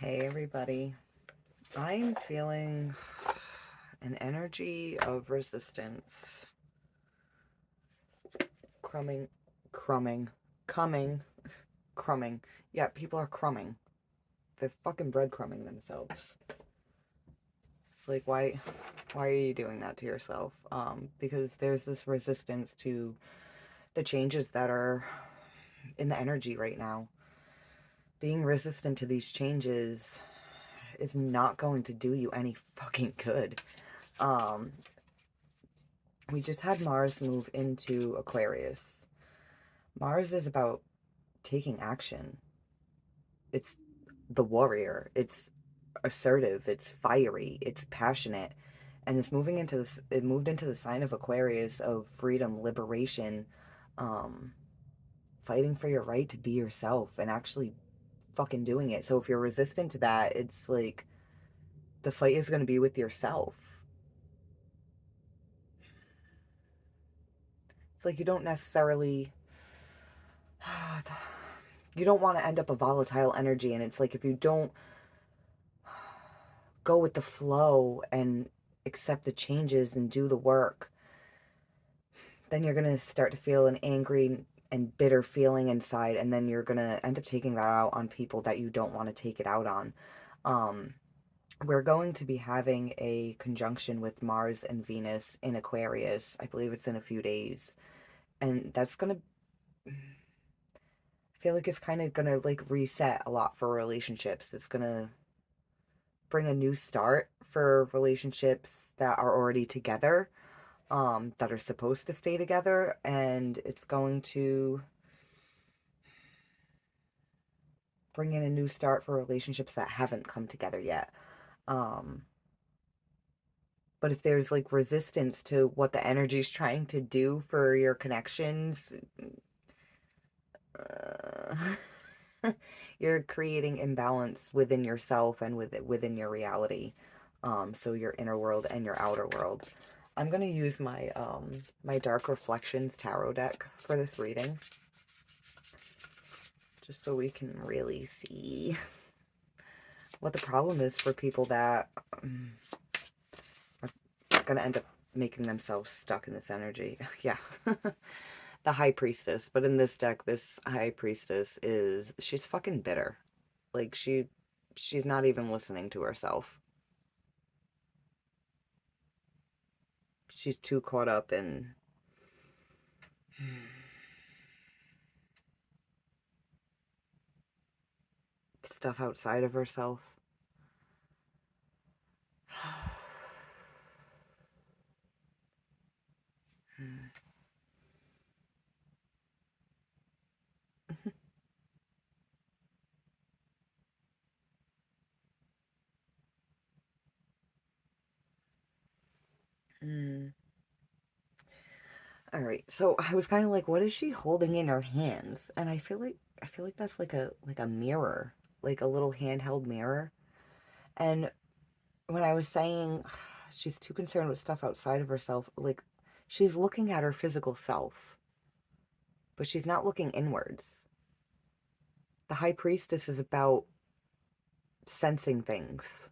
Hey everybody, I'm feeling an energy of resistance. Crumbing, crumbing. Yeah, people are crumbing. They're fucking breadcrumbing themselves. It's like, why are you doing that to yourself? Because there's this resistance to the changes that are in the energy right now. Being resistant to these changes is not going to do you any fucking good. Um, we just had Mars move into Aquarius. Mars is about taking action. It's the warrior. It's assertive. It's fiery. It's passionate. And it's moving into this. It moved into the sign of Aquarius of freedom, liberation, um, fighting for your right to be yourself and actually fucking doing it. So if you're resistant to that, it's like the fight is going to be with yourself. It's like you don't necessarily you don't want to end up a volatile energy, and it's like if you don't go with the flow and accept the changes and do the work, then you're going to start to feel an angry and bitter feeling inside, and then you're going to end up taking that out on people that you don't want to take it out on. um we're going to be having a conjunction with Mars and Venus in Aquarius. I believe it's in a few days, and that's going to, I feel like it's kind of going to like reset a lot for relationships. It's going to bring a new start for relationships that are already together, that are supposed to stay together, and it's going to bring in a new start for relationships that haven't come together yet. Um, but if there's like resistance to what the energy is trying to do for your connections, you're creating imbalance within yourself and within your reality. So your inner world and your outer world. I'm gonna use my Dark Reflections tarot deck for this reading, just so we can really see what the problem is for people that are gonna end up making themselves stuck in this energy. Yeah. The High Priestess. But in this deck, this High Priestess she's fucking bitter. Like she's not even listening to herself. She's too caught up in stuff outside of herself. All right. So I was kind of like, what is she holding in her hands? And I feel like that's like a mirror, like a little handheld mirror. And when I was saying she's too concerned with stuff outside of herself, like she's looking at her physical self, but she's not looking inwards. The High Priestess is about sensing things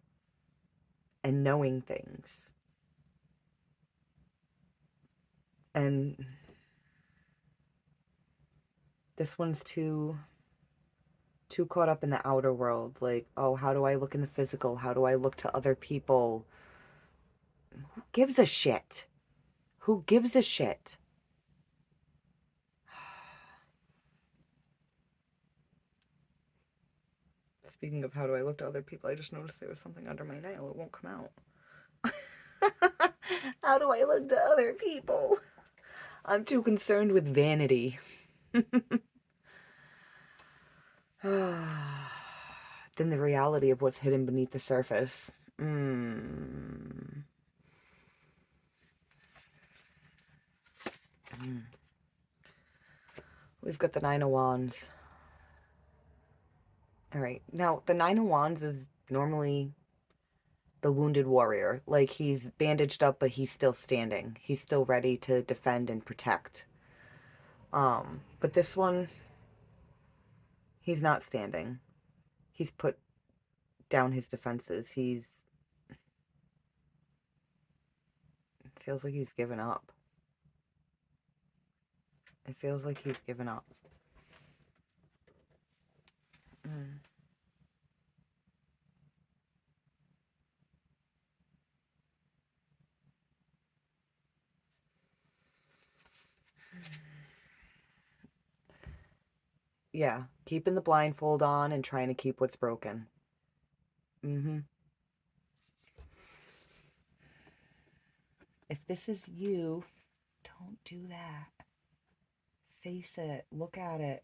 and knowing things. And this one's too caught up in the outer world, like, oh, how do I look in the physical? How do I look to other people? Who gives a shit? Who gives a shit? Speaking of how do I look to other people, I just noticed there was something under my nail. It won't come out. How do I look to other people? I'm too concerned with vanity. Than the reality of what's hidden beneath the surface. Mm. Mm. We've got the Nine of Wands. All right. Now, the Nine of Wands is normally the wounded warrior. Like, he's bandaged up, but he's still standing. He's still ready to defend and protect. But this one, he's not standing. He's put down his defenses. It feels like he's given up. It feels like he's given up. Mm. Yeah, keeping the blindfold on and trying to keep what's broken. Mm-hmm. If this is you, don't do that. Face it. Look at it.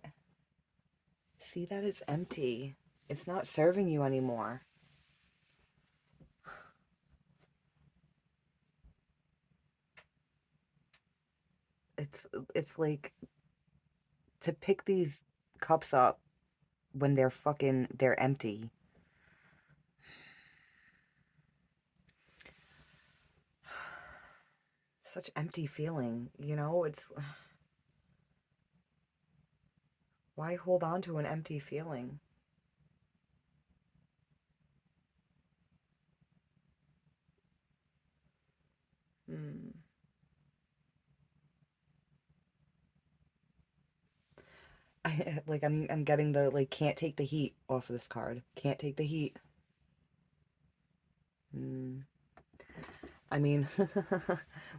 See that it's empty. It's not serving you anymore. It's like to pick these cups up when they're empty. Such empty feeling, you know? It's why hold on to an empty feeling? Hmm. I'm getting the like can't take the heat off of this card. Can't take the heat. Hmm. I mean,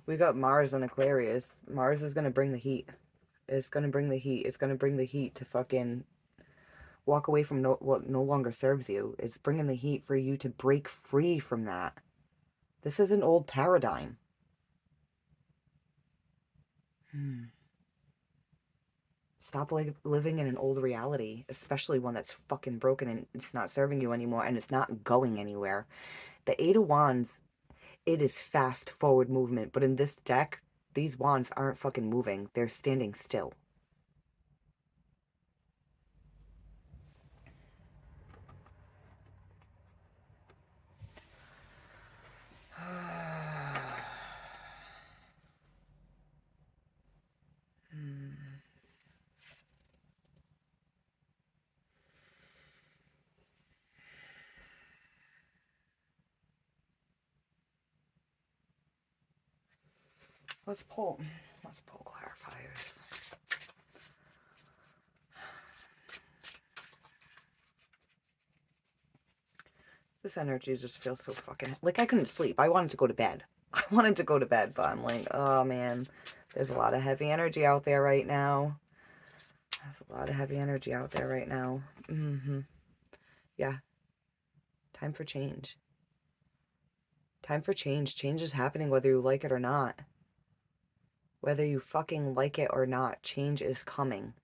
we got Mars and Aquarius. Mars is gonna bring the heat. It's gonna bring the heat. It's gonna bring the heat to fucking walk away from what no longer serves you. It's bringing the heat for you to break free from that. This is an old paradigm. Hmm. Stop living in an old reality, especially one that's fucking broken and it's not serving you anymore and it's not going anywhere. The Eight of Wands, it is fast forward movement, but in this deck, these wands aren't fucking moving. They're standing still. Hmm. Let's pull. Let's pull clarifiers. This energy just feels so fucking like I couldn't sleep. I wanted to go to bed. I wanted to go to bed, but I'm like, oh man, there's a lot of heavy energy out there right now. There's a lot of heavy energy out there right now. Mm-hmm. Yeah. Time for change. Time for change. Change is happening whether you like it or not. Whether you fucking like it or not, change is coming.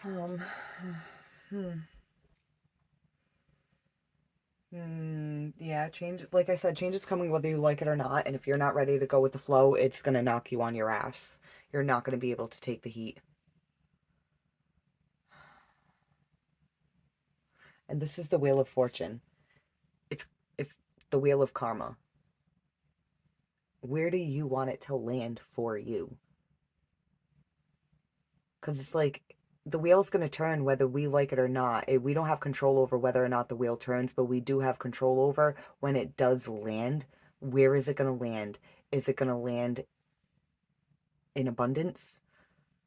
Um, yeah, change, like I said, change is coming whether you like it or not. And if you're not ready to go with the flow, it's going to knock you on your ass. You're not going to be able to take the heat. And this is the Wheel of Fortune. It's, it's the Wheel of Karma. Where do you want it to land for you? Because it's like the wheel's going to turn whether we like it or not. We don't have control over whether or not the wheel turns, but we do have control over when it does land. Where is it going to land? Is it going to land in abundance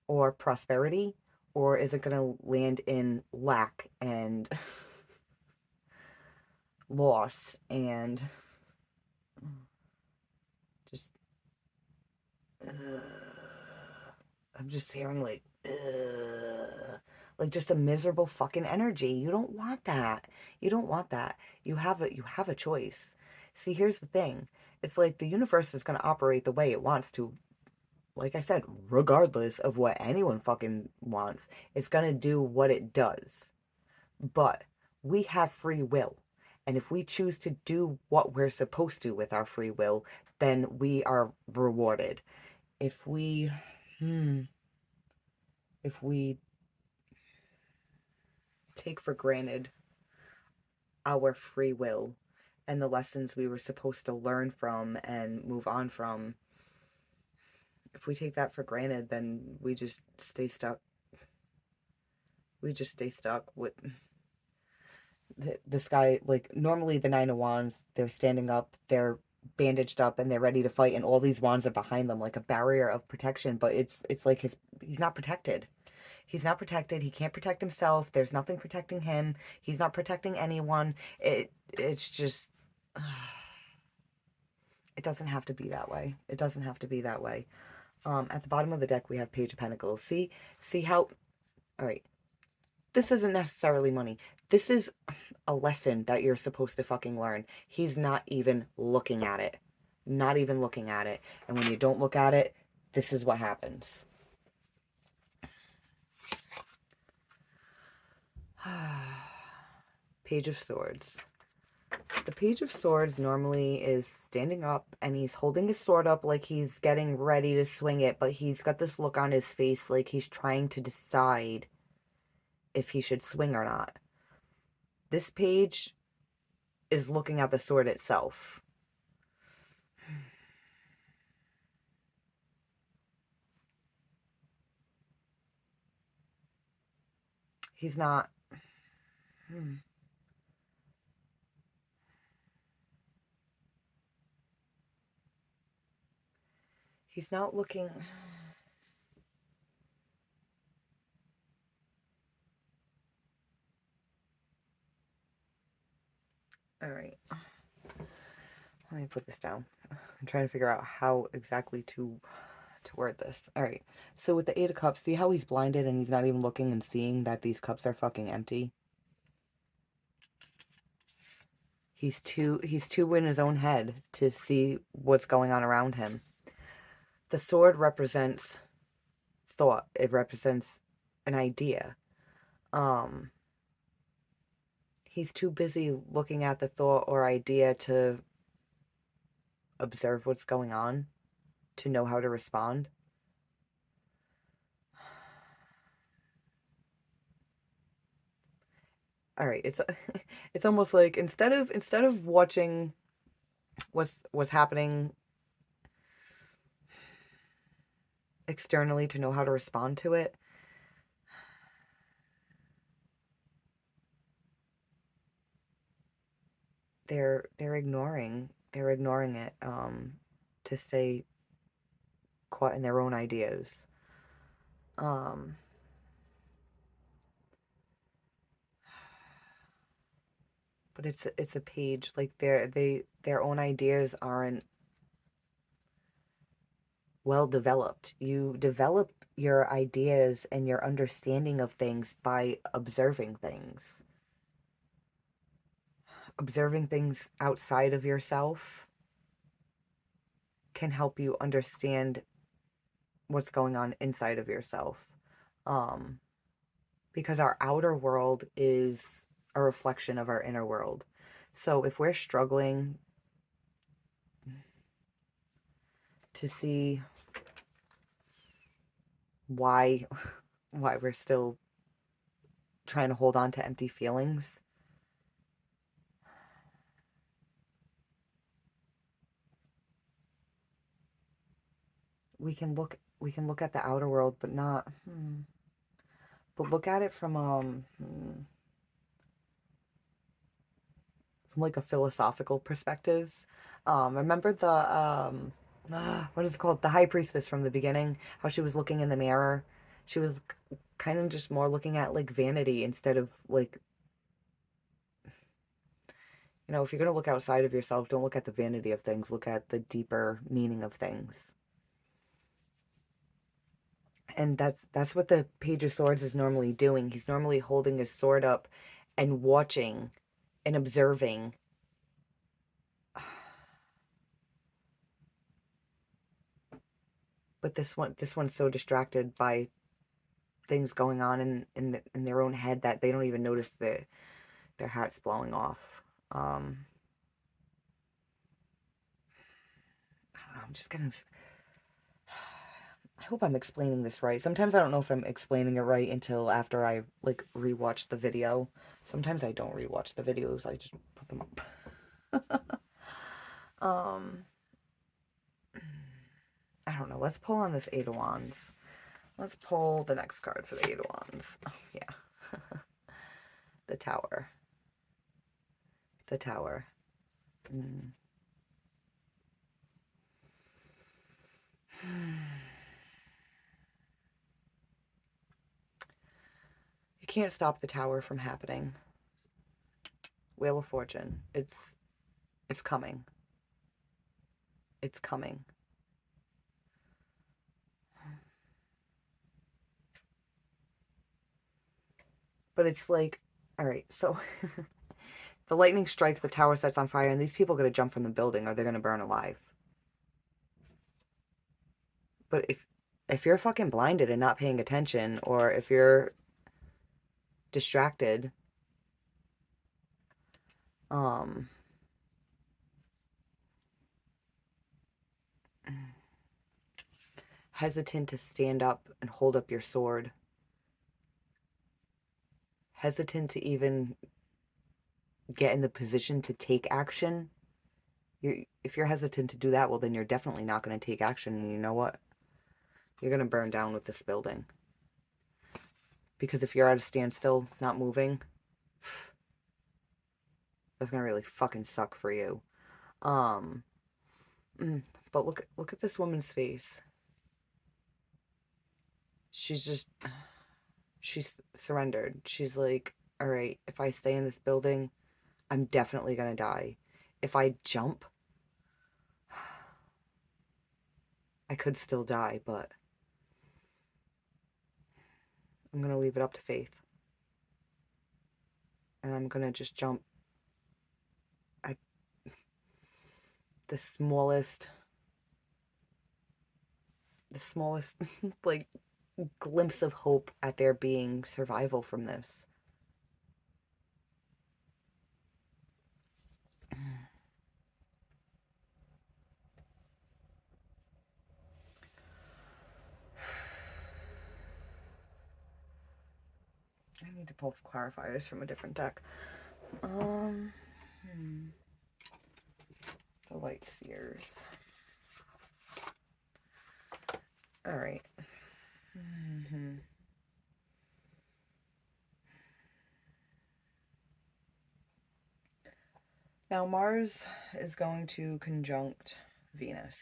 or prosperity? Or is it going to land in lack and loss and just. I'm just hearing like just a miserable fucking energy. You don't want that. You don't want that. You have a choice. See, here's the thing. It's like the universe is going to operate the way it wants to. Like I said, regardless of what anyone fucking wants, it's going to do what it does. But we have free will. And if we choose to do what we're supposed to with our free will, then we are rewarded. If we hmm, if we take for granted our free will and the lessons we were supposed to learn from and move on from, if we take that for granted, then we just stay stuck. We just stay stuck with this guy. Like, normally the Nine of Wands, they're standing up, they're bandaged up, and they're ready to fight, and all these wands are behind them like a barrier of protection, but it's like he's not protected. He's not protected. He can't protect himself. There's nothing protecting him. He's not protecting anyone. It's just it doesn't have to be that way. It doesn't have to be that way. At the bottom of the deck, we have Page of Pentacles. See how, all right, this isn't necessarily money. This is a lesson that you're supposed to fucking learn. He's not even looking at it. Not even looking at it. And when you don't look at it, this is what happens. Page of Swords. The Page of Swords normally is standing up and he's holding his sword up like he's getting ready to swing it, but he's got this look on his face like he's trying to decide if he should swing or not. This page is looking at the sword itself. He's not... He's not looking... All right. Let me put this down. I'm trying to figure out how exactly to word this. All right. So with the Eight of Cups, see how he's blinded and he's not even looking and seeing that these cups are fucking empty? He's too in his own head to see what's going on around him. The sword represents thought. It represents an idea. He's too busy looking at the thought or idea to observe what's going on, to know how to respond. All right, it's almost like instead of watching what's happening externally to know how to respond to it, they're ignoring it to stay caught in their own ideas. But it's a page like their own ideas aren't well developed. You develop your ideas and your understanding of things by observing things. Observing things outside of yourself can help you understand what's going on inside of yourself. Because our outer world is a reflection of our inner world. So if we're struggling to see why we're still trying to hold on to empty feelings, we can look at the outer world, but not but look at it from like a philosophical perspective. Remember the what is it called, the high priestess from the beginning, how she was looking in the mirror? She was kind of just more looking at like vanity instead of like, you know, if you're going to look outside of yourself, don't look at the vanity of things, look at the deeper meaning of things. And that's what the Page of Swords is normally doing. He's normally holding his sword up and watching and observing. But this one's so distracted by things going on in their own head that they don't even notice that their hat's blowing off. I'm just gonna... I hope I'm explaining this right. Sometimes I don't know if I'm explaining it right until after I like rewatch the video. Sometimes I don't rewatch the videos. I just put them up. I don't know. Let's pull on this Eight of Wands. Let's pull the next card for the Eight of Wands. Oh, yeah. The Tower. The Tower. Mm. You can't stop the Tower from happening. Wheel of Fortune. It's coming. It's coming. But it's like, all right, so the lightning strikes, the tower sets on fire, and these people gotta jump from the building or they're gonna burn alive. But if you're fucking blinded and not paying attention, or if you're distracted, hesitant to stand up and hold up your sword, hesitant to even get in the position to take action. If you're hesitant to do that, well, then you're definitely not going to take action. And you know what? You're going to burn down with this building. Because if you're at a standstill, not moving, that's going to really fucking suck for you. But look at this woman's face. She's surrendered. She's like, all right, if I stay in this building, I'm definitely going to die. If I jump, I could still die, but I'm going to leave it up to faith. And I'm going to just jump at the smallest like glimpse of hope at there being survival from this. I need to pull clarifiers from a different deck. The Light Seers. Alright. Now Mars is going to conjunct Venus.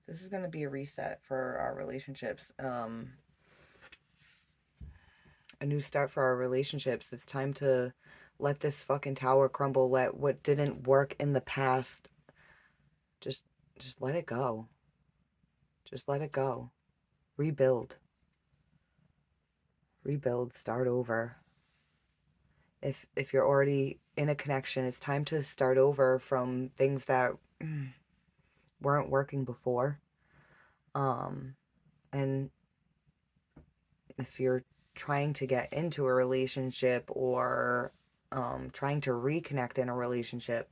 This is going to be a reset for our relationships. A new start for our relationships. It's time to let this fucking tower crumble. Let what didn't work in the past, just let it go. Just let it go. Rebuild. Start over. If you're already in a connection, it's time to start over from things that weren't working before. And if you're trying to get into a relationship or trying to reconnect in a relationship,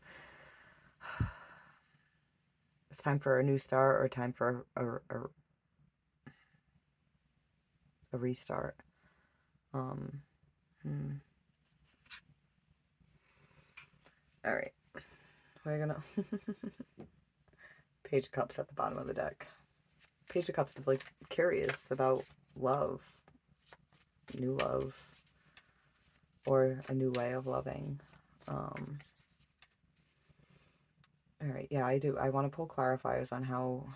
it's time for a new start or time for a restart. All right, we're gonna Page of Cups at the bottom of the deck. Page of Cups is like curious about love, new love, or a new way of loving. All right, yeah, I do. I want to pull clarifiers on how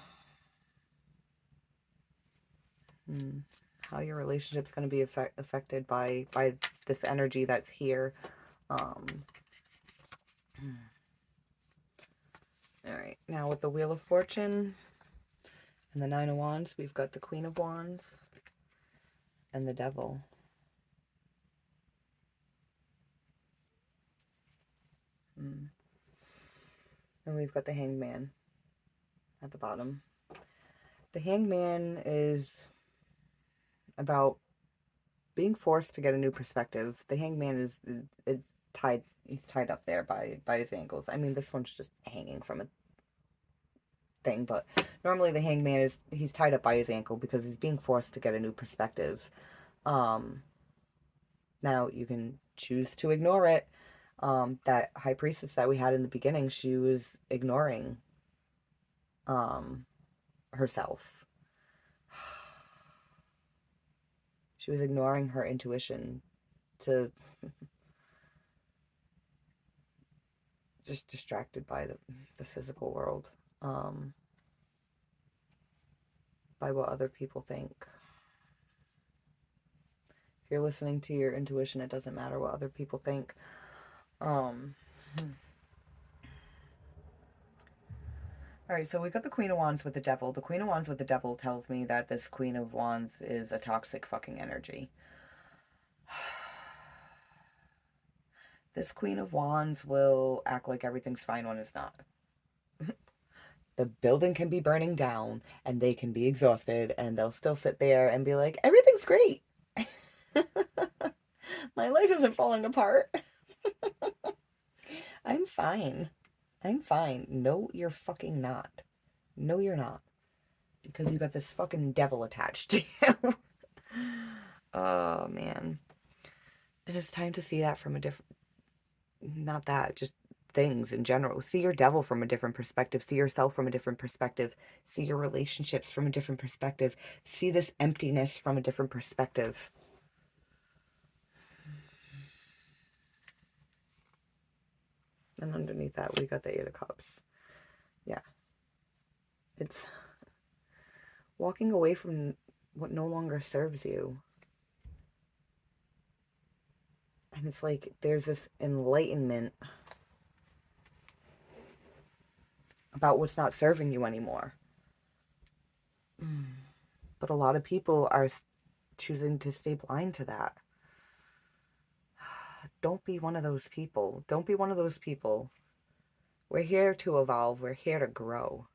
your relationship's going to be affected by this energy that's here. All right, now with the Wheel of Fortune and the Nine of Wands, we've got the Queen of Wands and the Devil. And we've got the Hangman at the bottom. The Hangman is about being forced to get a new perspective. The Hangman is tied. He's tied up there by his ankles. I mean, this one's just hanging from a thing, but normally the Hangman he's tied up by his ankle because he's being forced to get a new perspective. Now you can choose to ignore it. That High Priestess that we had in the beginning, she was ignoring herself. She was ignoring her intuition to just distracted by the physical world, by what other people think. If you're listening to your intuition, it doesn't matter what other people think. Alright, so we got the Queen of Wands with the Devil. The Queen of Wands with the Devil tells me that this Queen of Wands is a toxic fucking energy. This Queen of Wands will act like everything's fine when it's not. The building can be burning down and they can be exhausted and they'll still sit there and be like, everything's great. My life isn't falling apart. I'm fine. I'm fine. No, you're fucking not. No, you're not. Because you got this fucking devil attached to you. Oh, man. And it's time to see that from a different... Not that, just things in general. See your devil from a different perspective. See yourself from a different perspective. See your relationships from a different perspective. See this emptiness from a different perspective. And underneath that, we got the Eight of Cups. Yeah. It's walking away from what no longer serves you. And it's like there's this enlightenment about what's not serving you anymore. But a lot of people are choosing to stay blind to that. Don't be one of those people. Don't be one of those people. We're here to evolve. We're here to grow.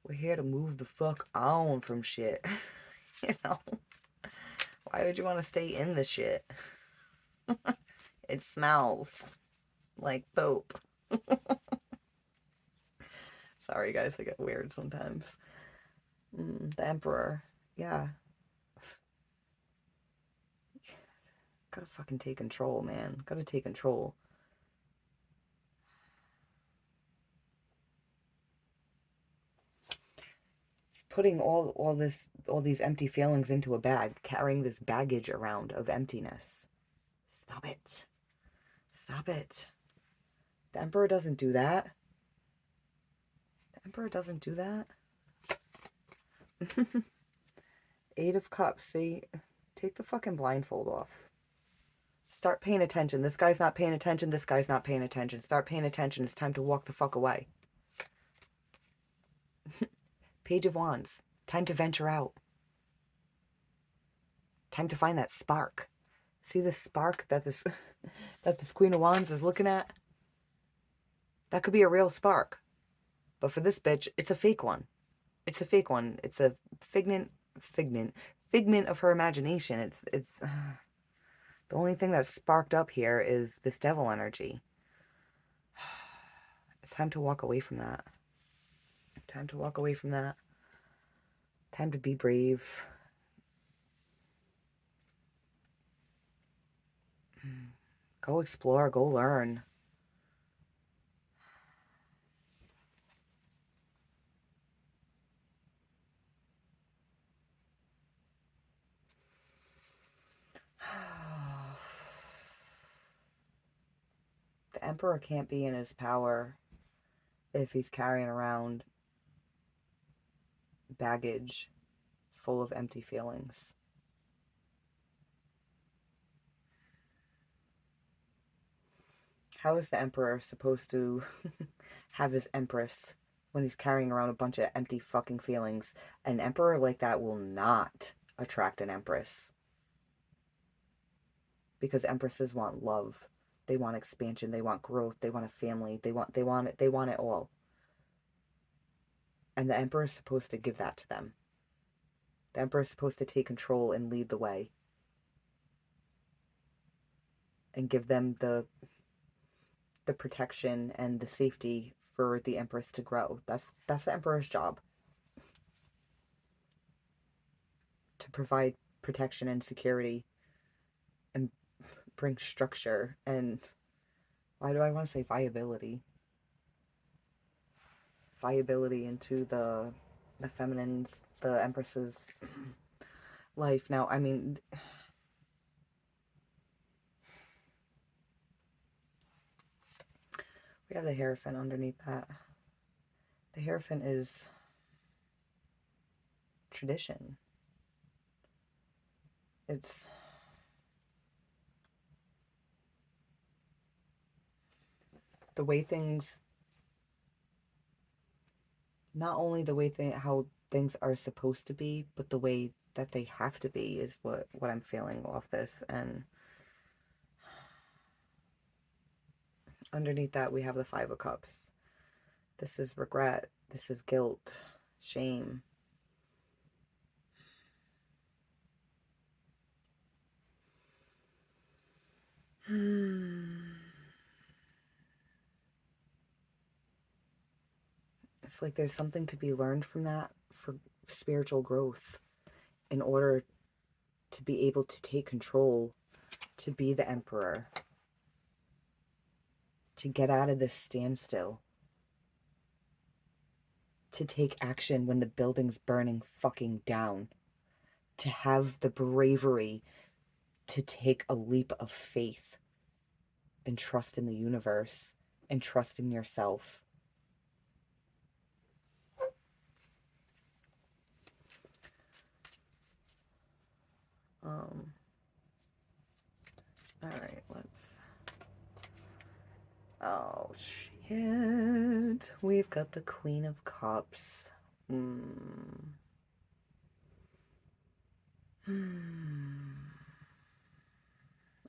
We're here to move the fuck on from shit. You know? Why would you want to stay in this shit? It smells like poop. Sorry, guys. I get weird sometimes. The Emperor. Yeah. Gotta fucking take control, man. Gotta take control. It's putting all these empty feelings into a bag, carrying this baggage around of emptiness. Stop it. Stop it. The Emperor doesn't do that. The Emperor doesn't do that. Eight of Cups. See, take the fucking blindfold off. Start paying attention. This guy's not paying attention. This guy's not paying attention. Start paying attention. It's time to walk the fuck away. Page of Wands. Time to venture out. Time to find that spark. See the spark that this Queen of Wands is looking at? That could be a real spark. But for this bitch, it's a fake one. It's a fake one. It's a figment of her imagination. It's the only thing that's sparked up here is this devil energy. It's time to walk away from that. Time to walk away from that. Time to be brave. Go explore, go learn. The Emperor can't be in his power if he's carrying around baggage full of empty feelings. How is the Emperor supposed to have his Empress when he's carrying around a bunch of empty fucking feelings? An Emperor like that will not attract an Empress. Because Empresses want love. They want expansion. They want growth. They want a family. They want it all. And the Emperor is supposed to give that to them. The Emperor is supposed to take control and lead the way. And give them the protection and the safety for the Empress to grow. That's the Emperor's job. To provide protection and security and bring structure and, why do I want to say viability? Viability into the feminines, the Empresses' life. Now, I mean, we have the Hierophant underneath that. The Hierophant is tradition. It's the way things, not only the way how things are supposed to be, but the way that they have to be is what I'm feeling off this. And underneath that, we have the Five of Cups. This is regret. This is guilt, shame. It's like there's something to be learned from that for spiritual growth in order to be able to take control, to be the emperor, to get out of this standstill, to take action when the building's burning fucking down, to have the bravery to take a leap of faith and trust in the universe and trust in yourself. All right, let's. Oh shit! We've got the Queen of Cups.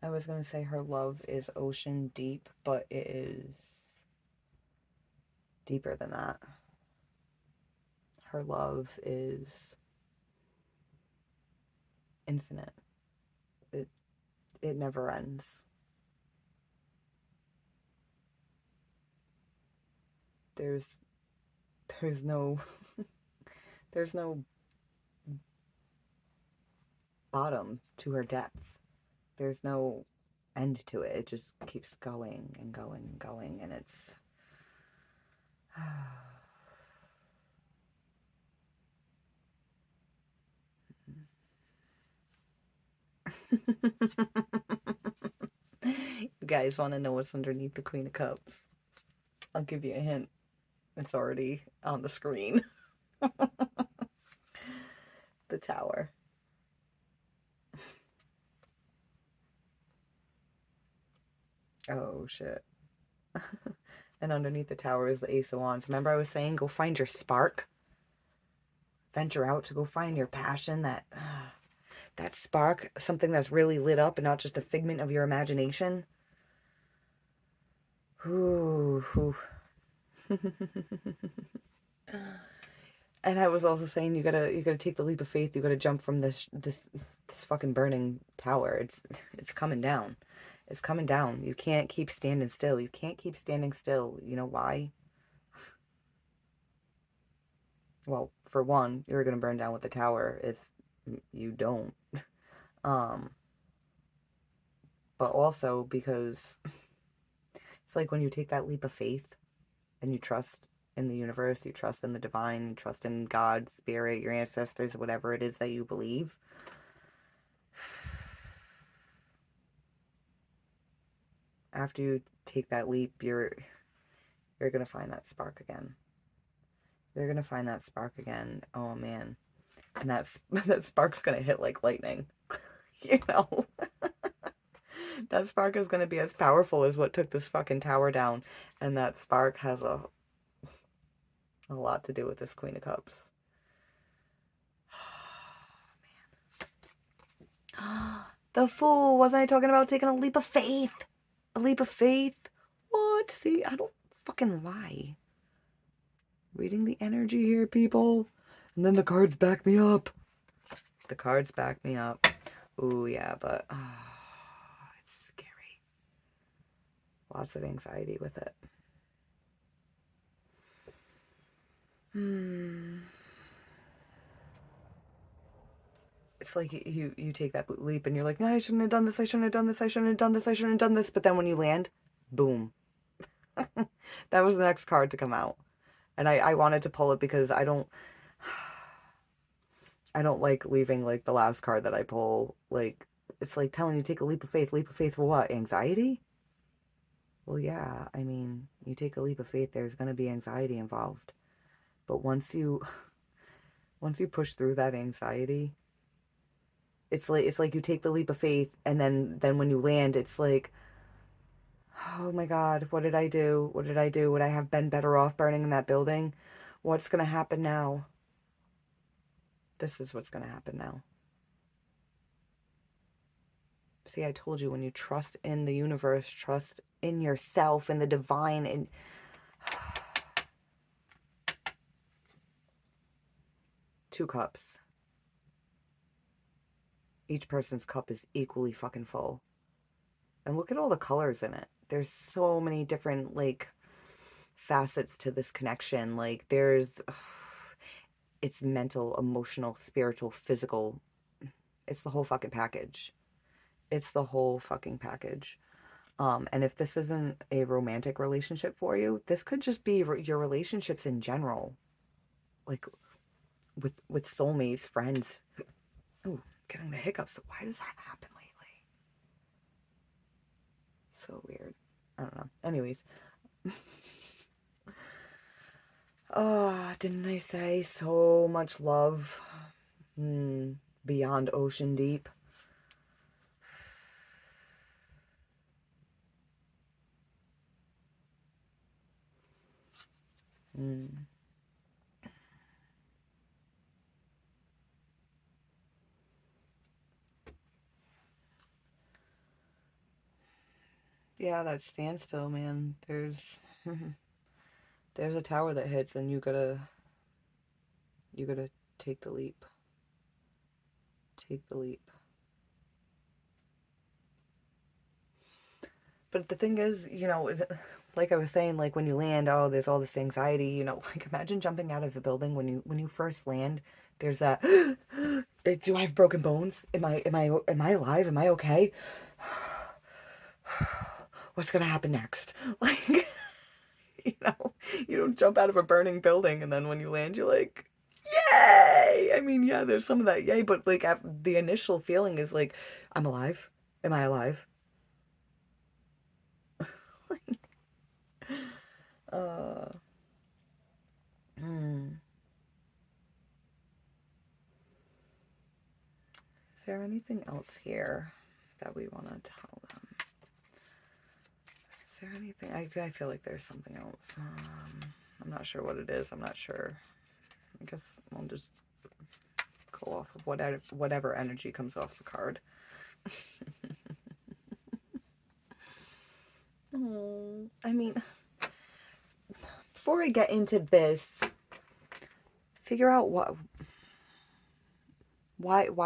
I was gonna say her love is ocean deep, but it is deeper than that. Her love is infinite. It never ends. There's no there's no bottom to her depth. There's no end to it. It just keeps going and going and going, and it's you guys want to know what's underneath the Queen of Cups? I'll give you a hint. It's already on the screen. The Tower. Oh shit. And underneath the Tower is the Ace of Wands. Remember I was saying go find your spark? Venture out to go find your passion, that spark, something that's really lit up and not just a figment of your imagination. Ooh. And I was also saying you gotta take the leap of faith. You gotta jump from this fucking burning tower. It's coming down. It's coming down. You can't keep standing still. You can't keep standing still. You know why? Well, for one, you're gonna burn down with the tower if you don't. But also because it's like when you take that leap of faith and you trust in the universe, you trust in the divine, you trust in God, spirit, your ancestors, whatever it is that you believe. After you take that leap, you're gonna find that spark again. You're gonna find that spark again. Oh man. And that spark's gonna hit like lightning. You know? That spark is gonna be as powerful as what took this fucking tower down. And that spark has a lot to do with this Queen of Cups. Oh, man. The Fool. Wasn't I talking about taking a leap of faith? A leap of faith? What? See, I don't fucking lie. Reading the energy here, people. And then the cards back me up. The cards back me up. Ooh, yeah, but it's scary. Lots of anxiety with it. It's like you take that leap and you're like, no, I shouldn't have done this, I shouldn't have done this, I shouldn't have done this, I shouldn't have done this. But then when you land, boom. That was the next card to come out. And I wanted to pull it because I don't I don't like leaving like the last card that I pull. Like, it's like telling you take a leap of faith. Leap of faith for what? Anxiety? Well, yeah. I mean, you take a leap of faith, there's going to be anxiety involved. But once you push through that anxiety, it's like you take the leap of faith, and then when you land, it's like, oh my God, what did I do? What did I do? Would I have been better off burning in that building? What's going to happen now? This is what's going to happen now. See, I told you, when you trust in the universe, trust in yourself and the divine, and two cups. Each person's cup is equally fucking full. And look at all the colors in it. There's so many different, like, facets to this connection. Like, it's mental, emotional, spiritual, physical. It's the whole fucking package. It's the whole fucking package. And if this isn't a romantic relationship for you, this could just be your relationships in general. Like, with soulmates, friends. Ooh, getting the hiccups. Why does that happen lately? So weird. I don't know. Anyways. Oh, didn't I say so much love? Beyond ocean deep. Yeah, that standstill, man. There's a tower that hits, and you gotta take the leap. Take the leap. But the thing is, like I was saying, like when you land, oh, there's all this anxiety, like imagine jumping out of a building when you first land, there's that do I have broken bones? Am I alive? Am I okay? What's gonna happen next? Like, you know, you don't jump out of a burning building and then when you land, you're like, yay! I mean, yeah, there's some of that yay, but like the initial feeling is like, I'm alive. Am I alive? uh, hmm. Is there anything else here that we want to tell them? Is there anything? I feel like there's something else. I'm not sure what it is. I'm not sure. I guess I'll just go off of whatever energy comes off the card. Oh, I mean, before I get into this, figure out why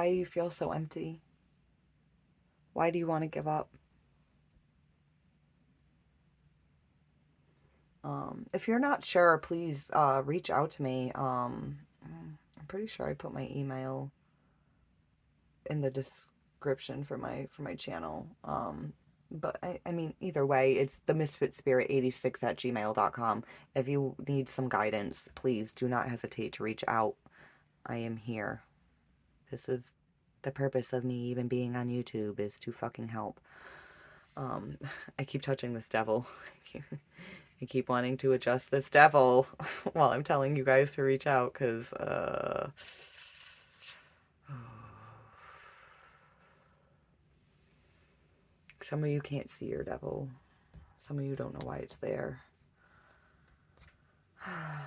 do you feel so empty? Why do you want to give up? If you're not sure, please reach out to me. I'm pretty sure I put my email in the description for my channel. But I mean, either way, it's the misfitspirit86@gmail.com. If you need some guidance, please do not hesitate to reach out. I am here. This is the purpose of me even being on YouTube, is to fucking help. I keep touching this devil. I keep wanting to adjust this devil while I'm telling you guys to reach out, because, some of you can't see your devil. Some of you don't know why it's there. I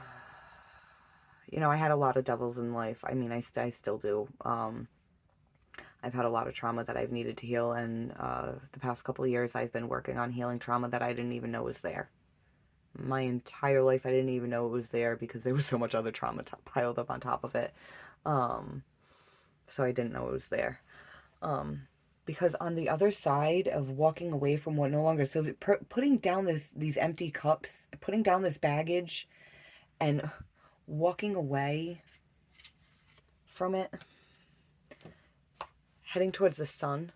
had a lot of devils in life. I mean, I still do. I've had a lot of trauma that I've needed to heal, and the past couple of years I've been working on healing trauma that I didn't even know was there. My entire life I didn't even know it was there because there was so much other trauma piled up on top of it. So I didn't know it was there. Because on the other side of walking away from what no longer serves, putting down these empty cups, putting down this baggage, and walking away from it, heading towards the sun.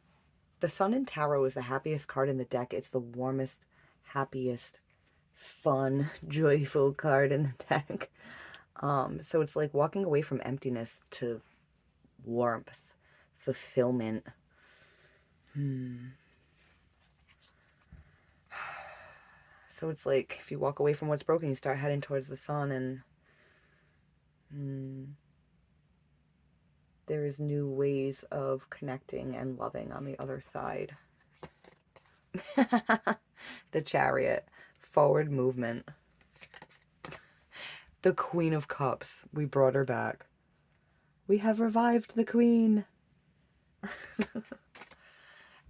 The sun in tarot is the happiest card in the deck. It's the warmest, happiest, fun, joyful card in the deck. So it's like walking away from emptiness to warmth, fulfillment. So it's like if you walk away from what's broken, you start heading towards the sun, and there is new ways of connecting and loving on the other side. The Chariot, forward movement. The Queen of Cups, we brought her back. We have revived the Queen.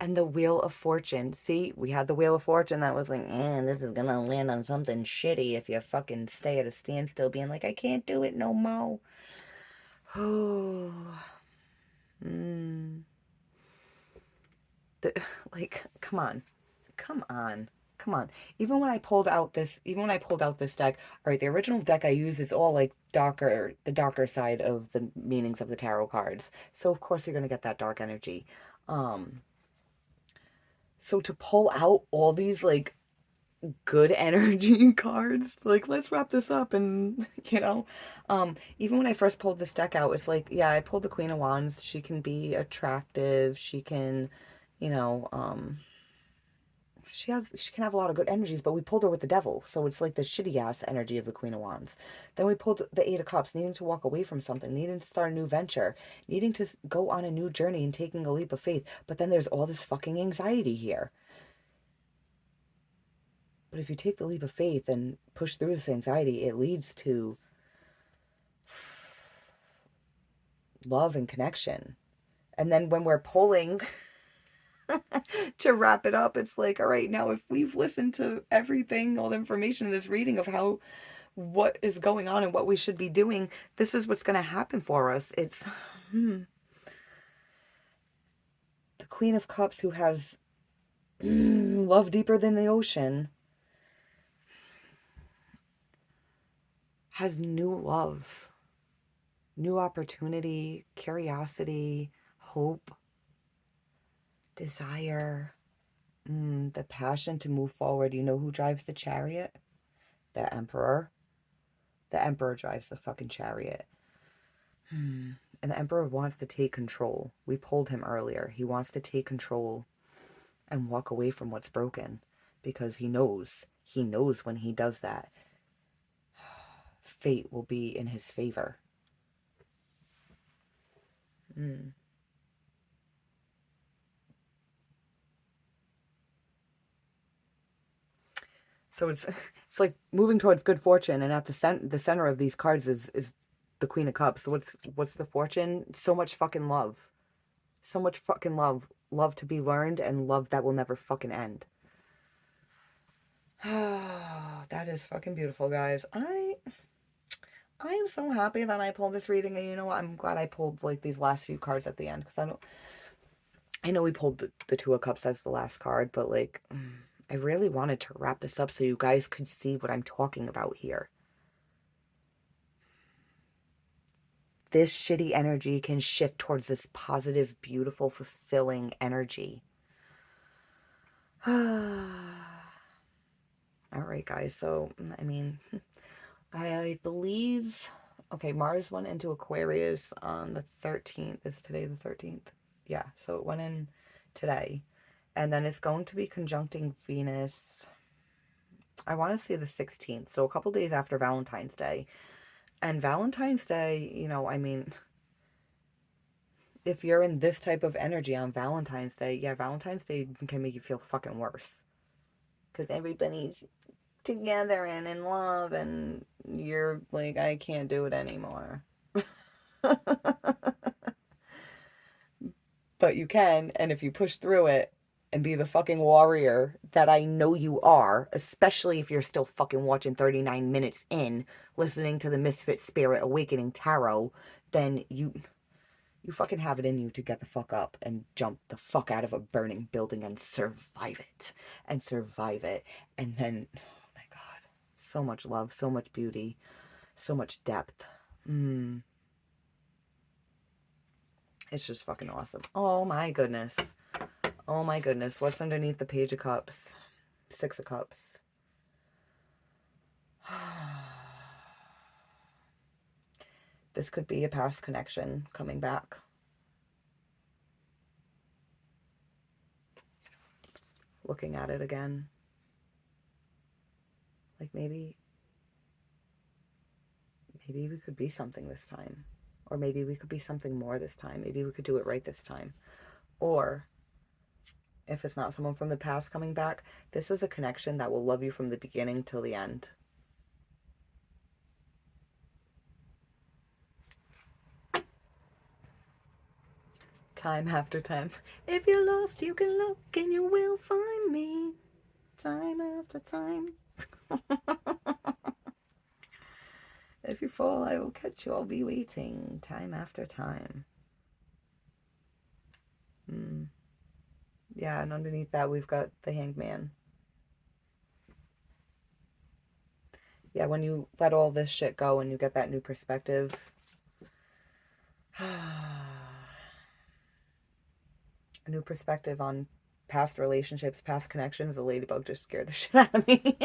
And the Wheel of Fortune. See, we had the Wheel of Fortune that was like, this is gonna land on something shitty if you fucking stay at a standstill being like, I can't do it no more. Oh. Like, come on. Come on. Come on. Even when I pulled out this deck, all right, the original deck I use is all like the darker side of the meanings of the tarot cards. So of course you're gonna get that dark energy. So to pull out all these like good energy cards, like let's wrap this up, and even when I first pulled this deck out, it's like, yeah, I pulled the Queen of Wands. She can be attractive. She can, she can have a lot of good energies, but we pulled her with the Devil, so it's like the shitty ass energy of the Queen of Wands. Then we pulled the Eight of Cups, needing to walk away from something, needing to start a new venture, needing to go on a new journey and taking a leap of faith. But then there's all this fucking anxiety here. But if you take the leap of faith and push through this anxiety, it leads to love and connection. And then when we're pulling to wrap it up, it's like, all right, now if we've listened to everything, all the information in this reading of what is going on and what we should be doing, this is what's going to happen for us. It's the Queen of Cups, who has love deeper than the ocean, has new love, new opportunity, curiosity, hope, desire, the passion to move forward. You know who drives the Chariot? The Emperor. The Emperor drives the fucking Chariot. And the Emperor wants to take control. We pulled him earlier. He wants to take control and walk away from what's broken, because he knows when he does that, fate will be in his favor. So it's like moving towards good fortune, and at the center of these cards is the Queen of Cups. So what's the fortune? So much fucking love. So much fucking love. Love to be learned, and love that will never fucking end. That is fucking beautiful, guys. I am so happy that I pulled this reading, and you know what? I'm glad I pulled like these last few cards at the end, because I know we pulled the Two of Cups as the last card, but like, I really wanted to wrap this up so you guys could see what I'm talking about here. This shitty energy can shift towards this positive, beautiful, fulfilling energy. All right, guys. So, I mean, I believe, okay, Mars went into Aquarius on the 13th. Is today the 13th? Yeah, so it went in today. And then it's going to be conjuncting Venus, I want to say the 16th, so a couple days after Valentine's Day. And Valentine's Day, I mean, if you're in this type of energy on Valentine's Day, yeah, Valentine's Day can make you feel fucking worse. Because everybody's together and in love, and you're like, I can't do it anymore. But you can, and if you push through it and be the fucking warrior that I know you are, especially if you're still fucking watching 39 minutes in, listening to the Misfit Spirit Awakening Tarot, then you fucking have it in you to get the fuck up and jump the fuck out of a burning building and survive it. And survive it. And then, oh my God, so much love, so much beauty, so much depth. It's just fucking awesome. Oh my goodness. Oh my goodness. What's underneath the Page of Cups? Six of Cups. This could be a past connection coming back. looking at it again. Like maybe we could be something this time. Or maybe we could be something more this time. Maybe we could do it right this time. Or if it's not someone from the past coming back, this is a connection that will love you from the beginning till the end. Time after time. If you're lost, you can look and you will find me. Time after time. If you fall, I will catch you. I'll be waiting. Time after time. Yeah, and underneath that, we've got the Hangman. Yeah, when you let all this shit go and you get that new perspective. A new perspective on past relationships, past connections. The ladybug just scared the shit out of me.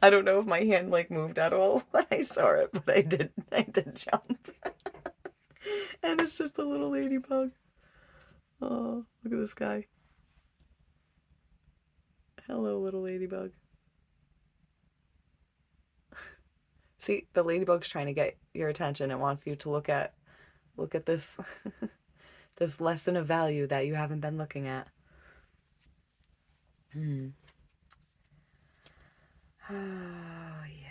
I don't know if my hand like moved at all when I saw it, but I did jump. And it's just a little ladybug. Oh, look at this guy. Hello, little ladybug. See, the ladybug's trying to get your attention. It wants you to look at this this lesson of value that you haven't been looking at. Oh, yeah.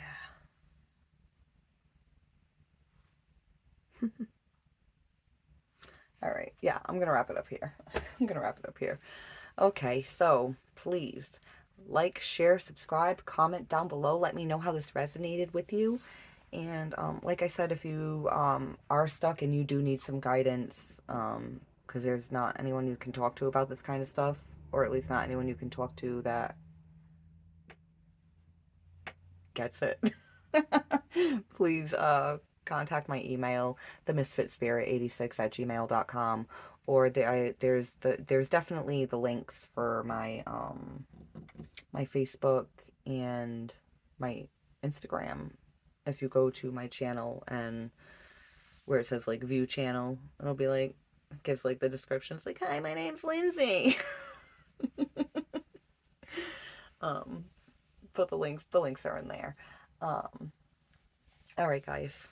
All right. Yeah, I'm going to wrap it up here. Okay, so please like, share, subscribe, comment down below. Let me know how this resonated with you. And like I said, if you are stuck and you do need some guidance, because there's not anyone you can talk to about this kind of stuff, or at least not anyone you can talk to that gets it, please contact my email, themisfitspirit86@gmail.com, or there's definitely the links for my my Facebook and my Instagram. If you go to my channel and where it says like view channel, it'll be like, it gives like the description. It's like, hi, my name's Lindsay. But the links are in there. All right, guys.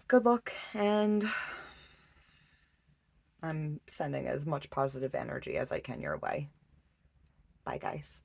Good luck, and I'm sending as much positive energy as I can your way. Bye, guys.